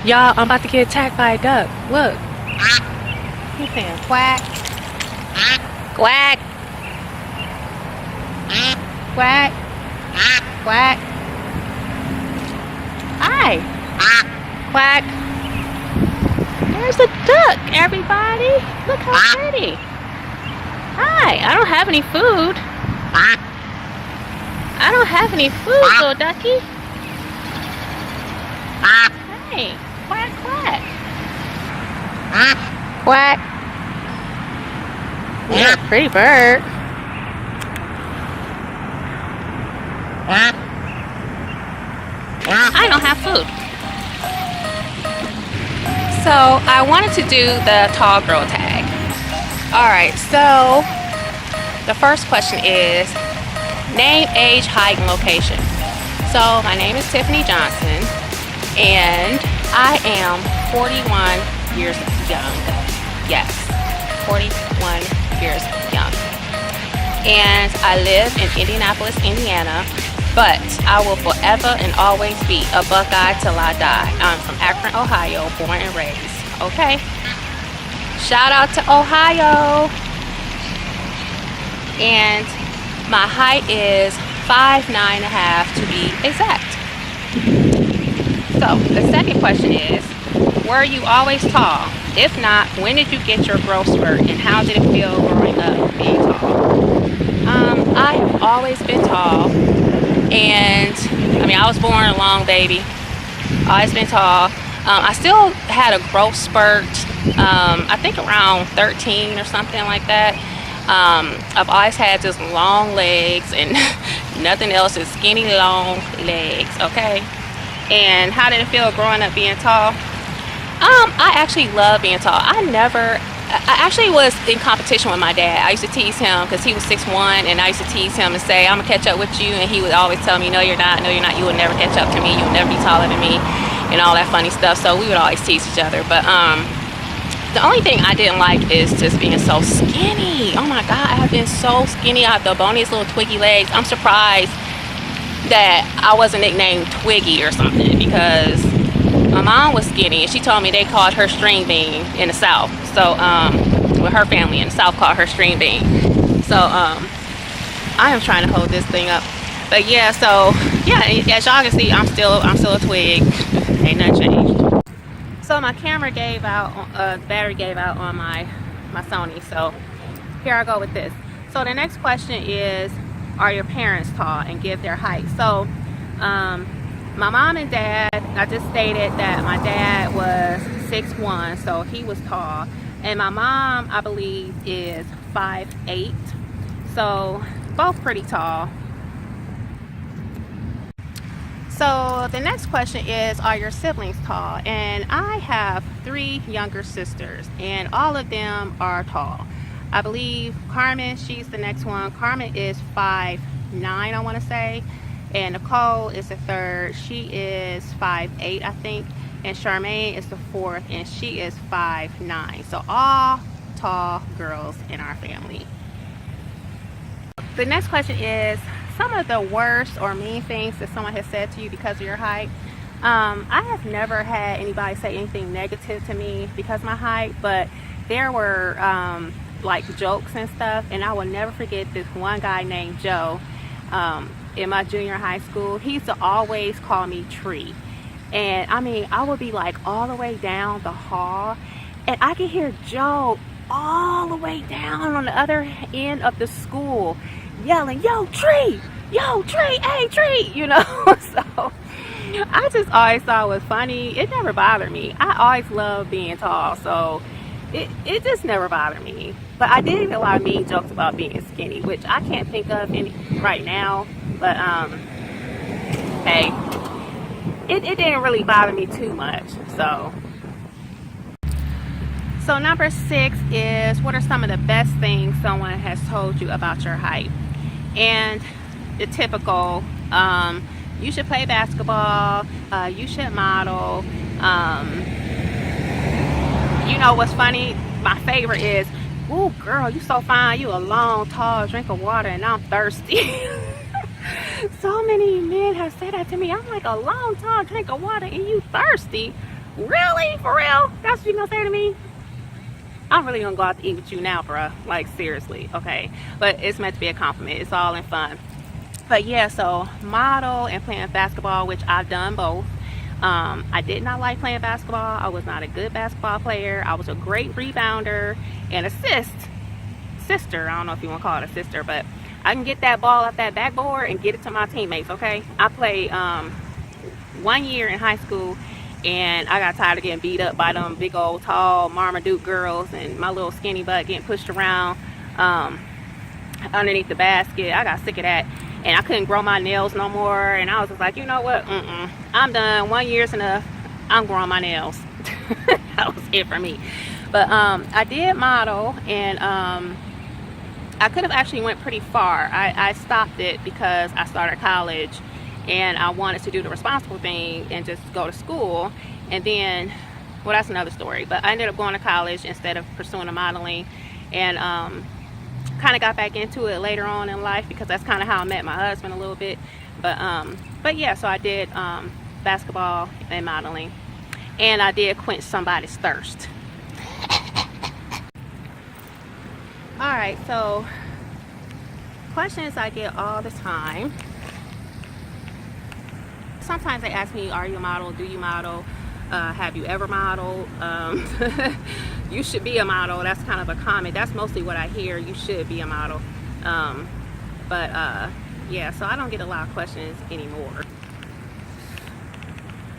Y'all, I'm about to get attacked by a duck. Look. He's saying quack. Quack. Quack. Quack. Hi. Quack. There's a duck, everybody. Look how pretty. Hi. I don't have any food. I don't have any food, little ducky. Hey. Quack, quack. Quack. You're a pretty bird. I don't have food. So I wanted to do the tall girl tag. Alright, so the first question is name, age, height, and location. So my name is Tiffany Johnson and I am 41 years young. Yes, 41 years young. And I live in Indianapolis, Indiana, but I will forever and always be a Buckeye till I die. I'm from Akron, Ohio, born and raised. Okay? Shout out to Ohio. And my height is 5'9.5" to be exact. So the second question is, were you always tall? If not, when did you get your growth spurt and how did it feel growing up being tall? I have always been tall, and I mean I was born a long baby. Always been tall. I still had a growth spurt, I think around 13 or something like that. I've always had just long legs and nothing else, is skinny long legs. Okay. And how did it feel growing up being tall? I actually love being tall. I actually was in competition with my dad. I used to tease him because he was 6'1", and I used to tease him and say, I'm gonna catch up with you, and he would always tell me, no you're not, no you're not, you will never catch up to me, you'll never be taller than me, and all that funny stuff. So we would always tease each other. But the only thing I didn't like is just being so skinny. Oh my god, I have been so skinny. I have the boniest little twiggy legs. I'm surprised that I wasn't nicknamed Twiggy or something, because my mom was skinny and she told me they called her string bean in the South. So with her family in the South called her string bean. So I am trying to hold this thing up. But yeah, so yeah, as y'all can see, I'm still a twig. Ain't nothing changed. So my camera gave out, battery gave out on my Sony. So here I go with this. So the next question is, are your parents tall, and give their height? So my mom and dad, I just stated that my dad was 6'1", so he was tall, and my mom, I believe, is 5'8", so both pretty tall. So the next question is, are your siblings tall? And I have 3 younger sisters, and all of them are tall. I believe Carmen, she's the next one. Carmen is 5'9", I want to say. And Nicole is the third. She is 5'8", I think. And Charmaine is the fourth, and she is 5'9". So all tall girls in our family. The next question is, some of the worst or mean things that someone has said to you because of your height. I have never had anybody say anything negative to me because of my height, but there were like jokes and stuff, and I will never forget this one guy named Joe in my junior high school. He used to always call me Tree, and I mean I would be like all the way down the hall, and I could hear Joe all the way down on the other end of the school yelling, yo Tree, hey Tree, you know. So I just always thought it was funny. It never bothered me. I always loved being tall, so it just never bothered me. But I did hear a lot of mean jokes about being skinny, which I can't think of any right now. But hey, it didn't really bother me too much. So number 6 is, what are some of the best things someone has told you about your height? And the typical, you should play basketball, you should model. You know what's funny? My favorite is, ooh girl, you so fine, you a long tall drink of water and I'm thirsty. So many men have said that to me. I'm like, a long tall drink of water and you thirsty? Really? For real? That's what you gonna say to me? I'm really gonna go out to eat with you now, bruh. Like, seriously, okay? But it's meant to be a compliment. It's all in fun. But yeah, so model and playing basketball, which I've done both. I did not like playing basketball. I was not a good basketball player. I was a great rebounder and sister. I don't know if you want to call it a sister, but I can get that ball off that backboard and get it to my teammates, okay? I played 1 year in high school, and I got tired of getting beat up by them big old tall Marmaduke girls and my little skinny butt getting pushed around underneath the basket. I got sick of that, and I couldn't grow my nails no more, and I was just like, you know what, I'm done. 1 year's enough. I'm growing my nails. That was it for me. But I did model, and I could have actually went pretty far. I stopped it because I started college and I wanted to do the responsible thing and just go to school. And then, well, that's another story, but I ended up going to college instead of pursuing the modeling, and kind of got back into it later on in life because that's kind of how I met my husband a little bit. But yeah, so I did basketball and modeling, and I did quench somebody's thirst. All right, so questions I get all the time. Sometimes they ask me, are you a model? Do you model? Have you ever modeled? You should be a model. That's kind of a comment. That's mostly what I hear. You should be a model. Yeah, so I don't get a lot of questions anymore.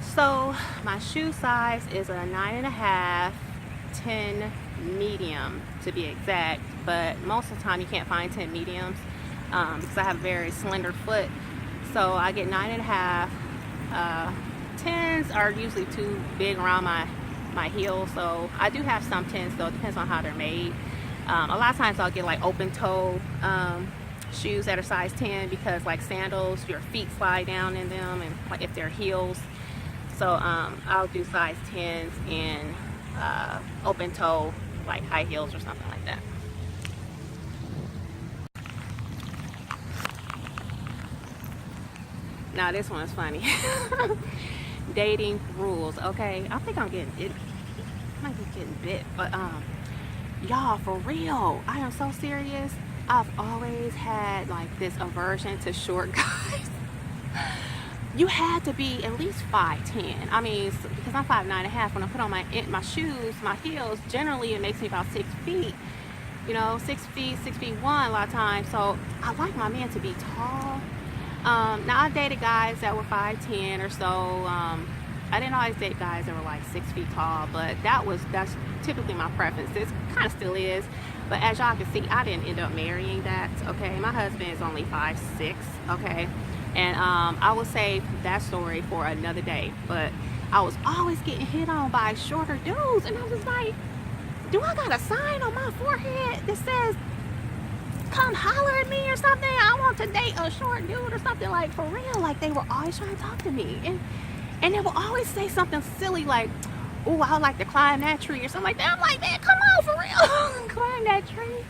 So my shoe size is a 9.5, 10 medium to be exact, but most of the time you can't find 10 mediums because I have a very slender foot. So I get 9.5. 10s are usually too big around my heels, so I do have some 10s though. It depends on how they're made. A lot of times I'll get like open toe shoes that are size 10 because like sandals, your feet slide down in them, and like if they're heels. So I'll do size 10s and open toe, like high heels or something like that. Now this one is funny. Dating rules, okay? I think I'm getting it. I might be getting bit, but y'all, for real, I am so serious. I've always had like this aversion to short guys. You had to be at least 5'10". I mean, because I'm 5'9.5", when I put on my shoes, my heels, generally it makes me about 6 feet. You know, 6 feet, 6'1" a lot of times. So I like my men to be tall. Now I dated guys that were 5'10" or so. I didn't always date guys that were like 6 feet tall, but that's typically my preference. This kind of still is, but as y'all can see, I didn't end up marrying that. Okay, my husband is only 5'6". Okay, and I will save that story for another day. But I was always getting hit on by shorter dudes, and I was like, do I got a sign on my forehead that says come holler at me or something? I want to date a short dude or something, like for real. Like they were always trying to talk to me, and they will always say something silly like, oh, I would like to climb that tree or something like that. I'm like, man, come on, for real. Climb that tree.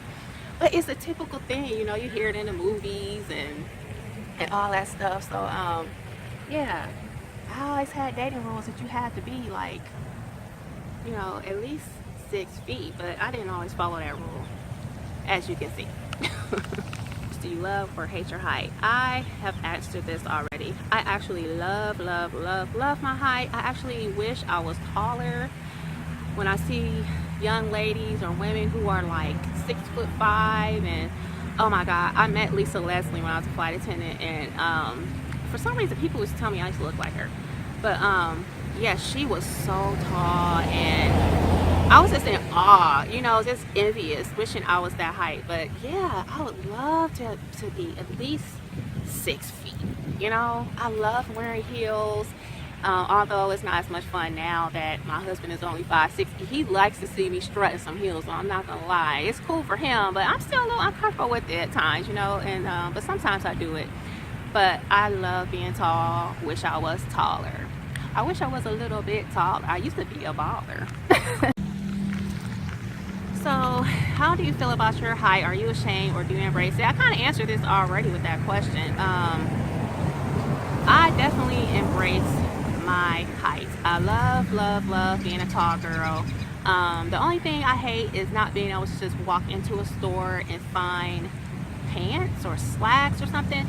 But it's a typical thing, you know, you hear it in the movies and all that stuff. So yeah, I always had dating rules that you had to be like, you know, at least 6 feet, but I didn't always follow that rule, as you can see. Do you love or hate your height? I have answered this already. I actually love my height. I actually wish I was taller. When I see young ladies or women who are like 6'5", and oh my god, I met Lisa Leslie when I was a flight attendant, and for some reason people used to tell me I used to look like her. But yeah, she was so tall, and I was just in awe, you know, just envious, wishing I was that height. But yeah, I would love to be at least 6 feet, you know. I love wearing heels, although it's not as much fun now that my husband is only 5'6". He likes to see me strutting some heels, so I'm not gonna lie, it's cool for him, but I'm still a little uncomfortable with it at times, you know. And but sometimes I do it. But I love being tall. Wish I was taller. I wish I was a little bit taller. I used to be a baller. So how do you feel about your height? Are you ashamed or do you embrace it? I kind of answered this already with that question. I definitely embrace my height. I love being a tall girl. The only thing I hate is not being able to just walk into a store and find pants or slacks or something.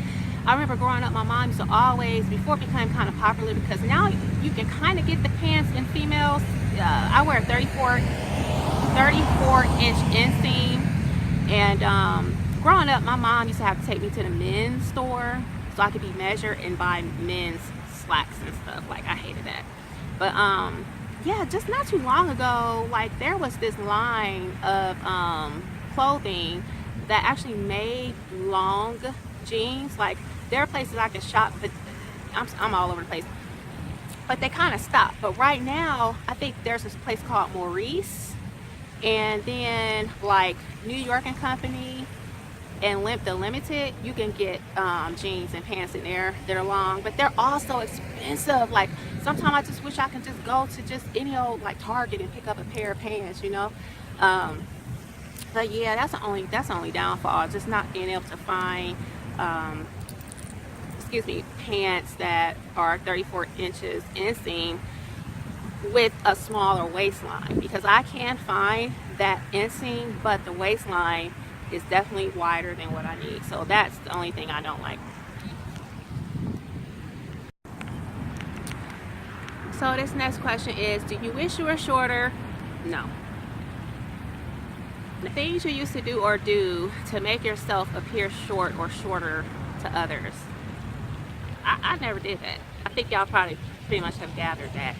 I remember growing up, my mom used to always, before it became kind of popular, because now you can kind of get the pants in females. I wear a 34 inch inseam, and growing up, my mom used to have to take me to the men's store so I could be measured and buy men's slacks and stuff. Like, I hated that. But yeah, just not too long ago, like, there was this line of clothing that actually made long jeans. Like, there are places I can shop, but I'm all over the place. But they kind of stopped. But right now, I think there's this place called Maurice, and then like New York and Company and The Limited, you can get jeans and pants in there that are long, but they're also expensive. Like, sometimes I just wish I could just go to just any old like Target and pick up a pair of pants, you know. But yeah, that's the only downfall, just not being able to find pants that are 34 inches inseam with a smaller waistline, because I can find that inseam, but the waistline is definitely wider than what I need. So that's the only thing I don't like. So this next question is, do you wish you were shorter? No. The things you used to do or do to make yourself appear short or shorter to others, I never did that. I think y'all probably pretty much have gathered that.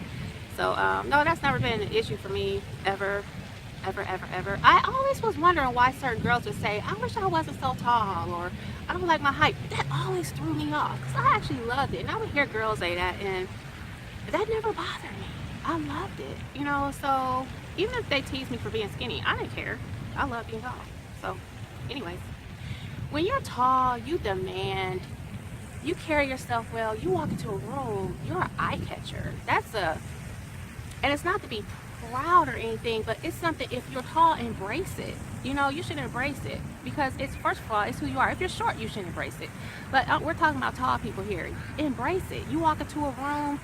So no, that's never been an issue for me, ever. I always was wondering why certain girls would say, I wish I wasn't so tall, or I don't like my height. That always threw me off, because I actually loved it. And I would hear girls say that, and that never bothered me. I loved it, you know. So even if they teased me for being skinny, I didn't care. I love being tall. So anyways, when you're tall, you demand, you carry yourself well, you walk into a room, you're an eye catcher. And it's not to be proud or anything, but it's something, if you're tall, embrace it. You know, you should embrace it, because it's, first of all, it's who you are. If you're short, you should embrace it. But we're talking about tall people here. Embrace it. You walk into a room,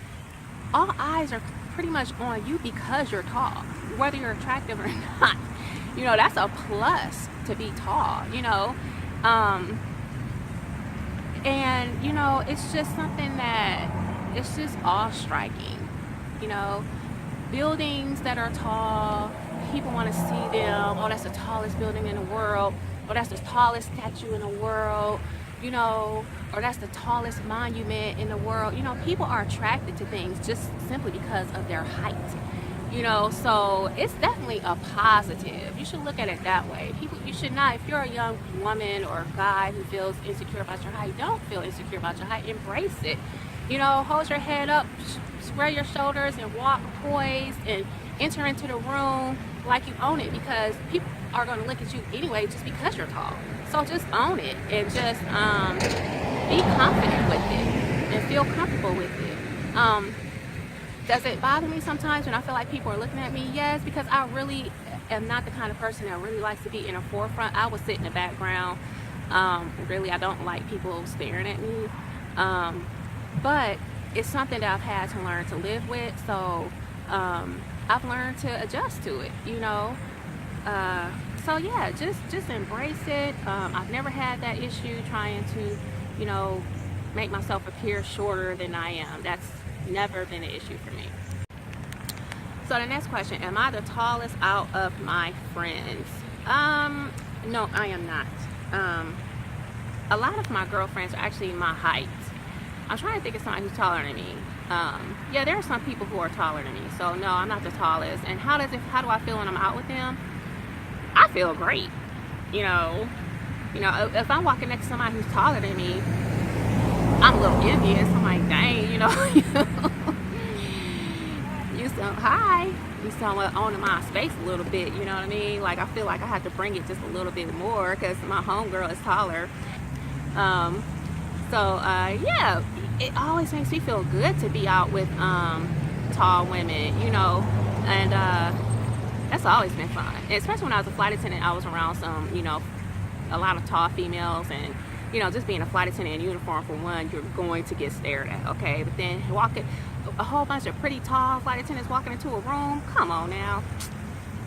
all eyes are pretty much on you because you're tall, whether you're attractive or not. You know, that's a plus to be tall, you know. And, you know, it's just something that, it's just awe-striking, you know. Buildings that are tall, people want to see them. Oh, that's the tallest building in the world. Or that's the tallest statue in the world, you know. Or that's the tallest monument in the world. You know, people are attracted to things just simply because of their height, you know. So it's definitely a positive. You should look at it that way. People, you should not, if you're a young woman or guy who feels insecure about your height, don't feel insecure about your height. Embrace it. You know, hold your head up, spread your shoulders, and walk poised, and enter into the room like you own it, because people are going to look at you anyway just because you're tall. So just own it, and just be confident with it and feel comfortable with it. Does it bother me sometimes when I feel like people are looking at me? Yes, because I really am not the kind of person that really likes to be in the forefront. I will sit in the background. Really, I don't like people staring at me. But it's something that I've had to learn to live with, so I've learned to adjust to it, you know. So yeah, just embrace it. I've never had that issue trying to, you know, make myself appear shorter than I am. That's never been an issue for me. So the next question, am I the tallest out of my friends? No, I am not. A lot of my girlfriends are actually my height. I'm trying to think of somebody who's taller than me. Yeah, there are some people who are taller than me. So no, I'm not the tallest. And how do I feel when I'm out with them? I feel great. You know, if I'm walking next to somebody who's taller than me, I'm a little envious. I'm like, dang, you know, you sound hi. You sound on my space a little bit. You know what I mean? Like, I feel like I have to bring it just a little bit more because my homegirl is taller. Yeah, it always makes me feel good to be out with tall women, you know, and that's always been fun. And especially when I was a flight attendant, I was around some, you know, a lot of tall females, and you know, just being a flight attendant in uniform, for one, you're going to get stared at, okay? But then a whole bunch of pretty tall flight attendants walking into a room. Come on now.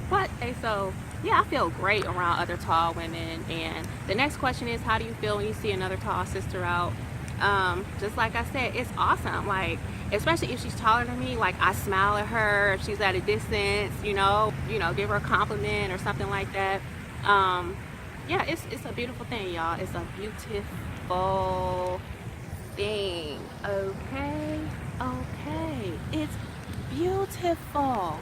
But so yeah, I feel great around other tall women. And the next question is, how do you feel when you see another tall sister out? Just like I said, it's awesome. Like, especially if she's taller than me, like I smile at her if she's at a distance, you know, give her a compliment or something like that. Yeah, it's a beautiful thing, y'all. It's a beautiful thing. Okay, it's beautiful.